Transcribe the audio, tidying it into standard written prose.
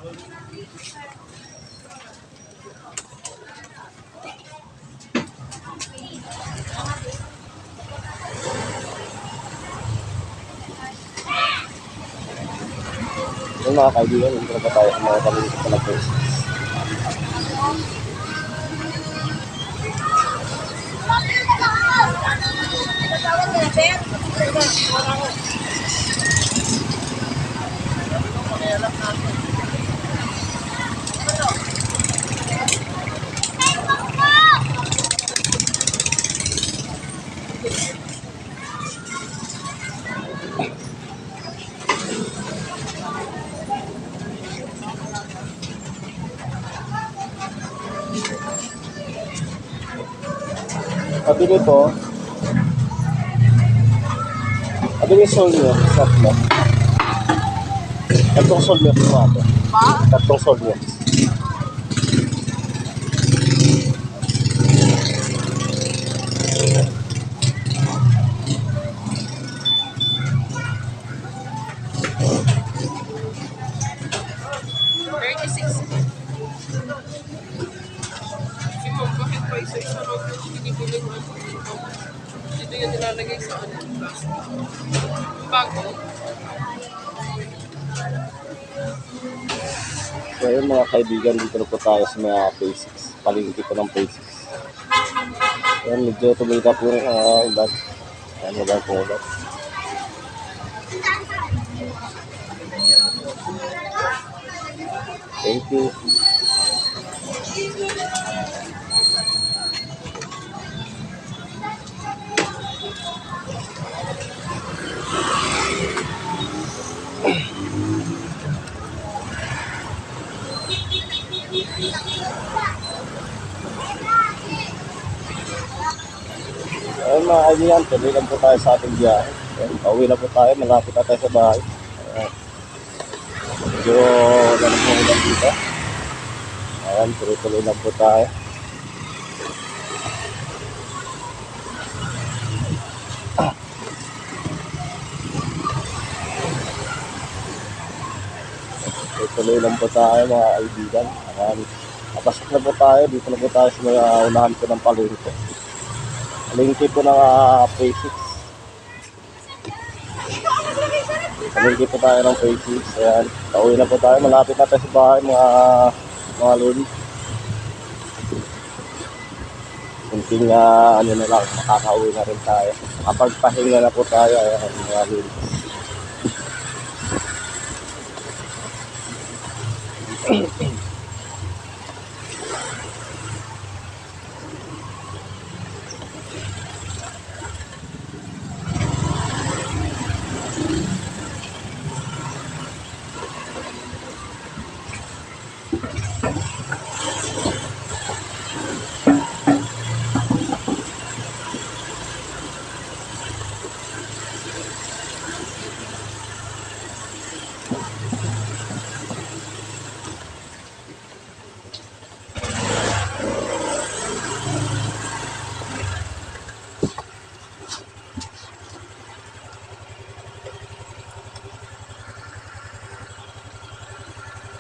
Yung mga kaibigan, hindi na ba tayo sa mga pamilya sa nag-post? Pabili po. Pabili sol nyo. Snap mo. Tatlong sol nyo po ito. Tatlong sol nyo. Dito yung nilalagay sa bago. So yun mga kaibigan, dito na po tayo sa mga phase 6. Palingki po ng phase 6. Ayan, medyo tumita po yung ulan. Ayan, ulan po ulan. Thank you. Ayun mga kaibigan, tuloy lang po tayo sa ating biyahe. Pauwi na po tayo, malapit na tayo sa bahay. Medyo ganun po ulan dito. Ayan, tuloy-tuloy lang po tayo. Tuloy lang po tayo mga kaibigan. Ayan, napasok na po tayo, dito na po tayo sa mga unahan po ng palengke. Palengke po ng phase 6. Palengke po tayo ng phase 6. Ayan, pauwi na po tayo, malapit na tayo sa bahay mga lodi. Kunting ano na lang, makakauwi na rin tayo. Kapagpahinga na po tayo, ayan mga lodi.